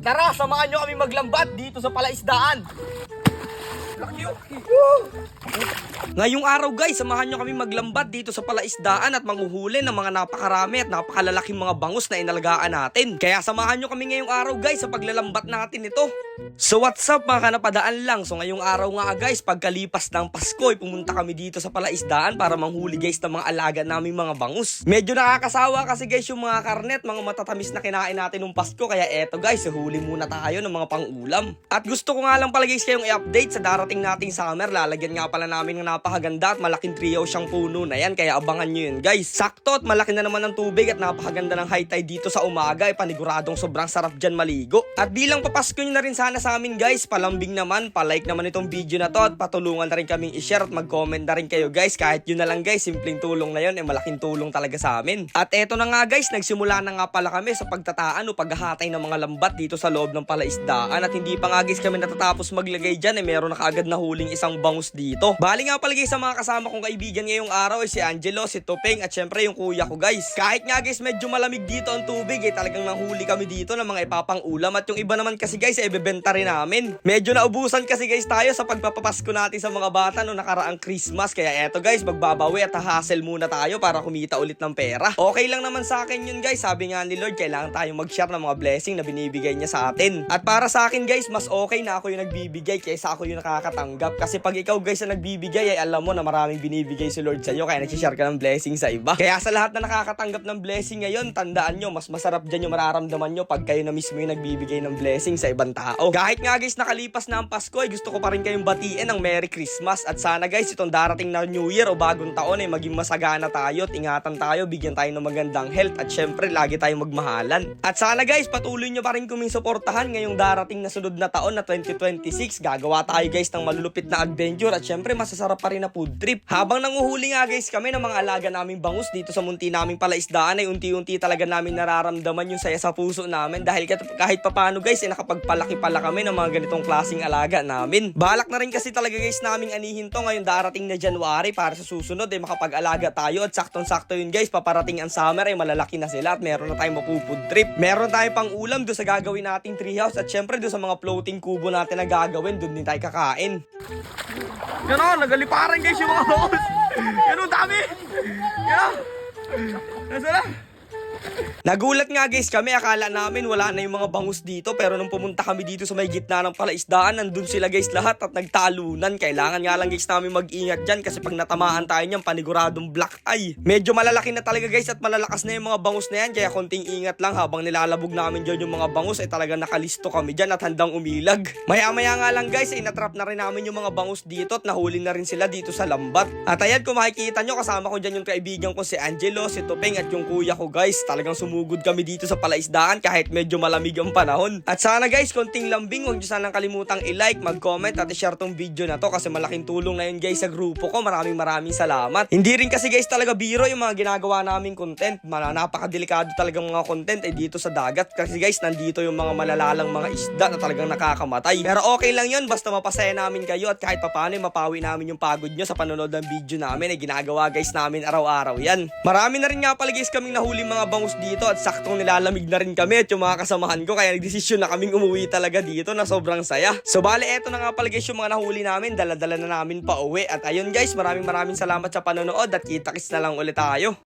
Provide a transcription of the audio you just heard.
Tara, samahan nyo kami maglambat dito sa palaisdaan. Ngayong araw guys, samahan nyo kami maglambat dito sa palaisdaan at manghuhuli ng mga napakarami at napakalalaking mga bangus na inalagaan natin. Kaya samahan nyo kami ngayong araw guys sa paglalambat natin ito. So what's up mga kanapadaan lang. So ngayong araw nga guys, pagkalipas ng Pasko ay pumunta kami dito sa palaisdaan para manghuli guys ng mga alaga naming mga bangus. Medyo nakakasawa kasi guys yung mga karnet, mga matatamis na kinain natin nung Pasko. Kaya eto guys, huli muna tayo ng mga pang-ulam. At gusto ko nga lang pala guys kayong i-update sa darating nating summer. Lalagyan nga pala namin ng napakaganda at malaking trio siyang puno na yan. Kaya abangan nyo yun guys. Sakto at malaki na naman ng tubig at napakaganda ng high tide dito sa umaga. Ay paniguradong sobrang sarap dyan maligo. At bilang papasko nyo na rin sana sa amin guys, palambing naman, palike naman itong video na to at patulungan na rin kaming i-share at mag-comment na rin kayo guys. Kahit yun na lang guys, simpleng tulong na yun, malaking tulong talaga sa amin. At eto na nga guys, nagsimula na nga pala kami sa pagtataan o paghahatay ng mga lambat dito sa loob ng palaisdaan. At hindi pa nga guys kami natatapos maglagay dyan, meron na kaagad na huling isang bangus dito. Bali nga pala guys sa mga kasama kong kaibigan ngayong araw ay si Angelo, si Topeng at syempre yung kuya ko guys. Kahit nga guys medyo malamig dito ang tubig talagang nanghuli kami dito ng mga ipapang ulam. At yung iba naman kasi guys ay ibebenta rin namin. Medyo naubusan kasi guys tayo sa pagpapapasko natin sa mga bata no nakaraang Christmas. Kaya eto guys, magbabawi at hassle muna tayo para kumita ulit ng pera. Okay lang naman sa akin yun guys. Sabi nga ni Lord, kailangan tayong mag-share ng mga blessing na binibigay niya sa atin. At para sa akin guys, mas okay na ako yung nagbibigay kaysa ako yung nakakatanggap. Kasi pag ikaw guys na nagbibigay ay alam mo na maraming binibigay si Lord sa'yo. Kaya nag-share ka ng blessing sa iba. Kaya sa lahat na nakakatanggap ng blessing ngayon, tandaan nyo, mas masarap dyan yung mararamdaman nyo pag kayo na mismo yung nagbibigay ng blessing sa ibang tao. Kahit nga guys nakalipas na ang Pasko ay gusto ko pa rin kayong batiin ng Merry Christmas. At sana guys itong darating na New Year o bagong taon ay maging masagana tayo at ingatan tayo, bigyan tayo ng magandang health at syempre lagi tayong magmahalan. At sana guys patuloy nyo pa rin kuming suportahan ngayong darating na sunod na taon na 2026. Gagawa tayo guys ng malulupit na adventure at syempre masasarap pa rin na food trip. Habang nanguhuli nga guys kami ng mga alaga naming bangus dito sa munti naming palaisdaan ay unti-unti talaga namin nararamdaman yung saya sa puso namin dahil kahit papano guys ay nakapagpalaki pala kami ng mga ganitong klaseng alaga namin. Balak na rin kasi talaga guys naming anihin to ngayong darating na January para sa susunod ay makapag-alaga tayo at saktong-sakto yun guys, paparating ang summer ay malalaki na sila at meron na tayong mapufood trip. Meron tayong pang ulam doon sa gagawin nating treehouse at syempre doon sa mga floating kubo natin na gagawin, doon din tayo kakain. Gano'n, nagaliparan guys yung mga bangus. Gano'n, dami. Gano'n. Nasa na? Nagulat nga guys kami, akala namin wala na yung mga bangus dito. Pero nung pumunta kami dito sa may gitna ng palaisdaan, nandun sila guys lahat at nagtalunan. Kailangan nga lang guys namin mag-ingat dyan kasi pag natamaan tayo niyan, paniguradong black eye. Medyo malalaki na talaga guys at malalakas na yung mga bangus na yan. Kaya konting ingat lang habang nilalabog namin dyan yung mga bangus ay talagang nakalisto kami dyan at handang umilag. Maya-maya nga lang guys ay natrap na rin namin yung mga bangus dito at nahuli na rin sila dito sa lambat. At ayan, kung makikita nyo, kasama ko dyan yung kaibigan ko si Angelo, si Topeng at yung kuya ko guys. Talagang sumugod kami dito sa palaisdaan kahit medyo malamig ang panahon. At sana guys, konting lambing, huwag nyo sanang kalimutang i-like, mag-comment at i-share tong video na to kasi malaking tulong na yun guys sa grupo ko. Maraming salamat. Hindi rin kasi guys talaga biro yung mga ginagawa naming content. Napakadelikado talagang mga content ay dito sa dagat kasi guys nandito yung mga malalalang mga isda na talagang nakakamatay. Pero okay lang yun, basta mapasaya namin kayo at kahit papano mapawi namin yung pagod nyo sa panonood ng video namin ay ginagawa guys namin araw-araw yan. Marami na rin nga pala guys kaming nahuli mga bangus dito at saktong nilalamig na rin kami at yung mga kasamahan ko kaya nagdesisyon na kaming umuwi talaga dito na sobrang saya. So bale eto na nga pala guys yung mga nahuli namin, dala-dala na namin pa uwi. At ayun guys, maraming salamat sa panonood at kita-kits na lang ulit tayo.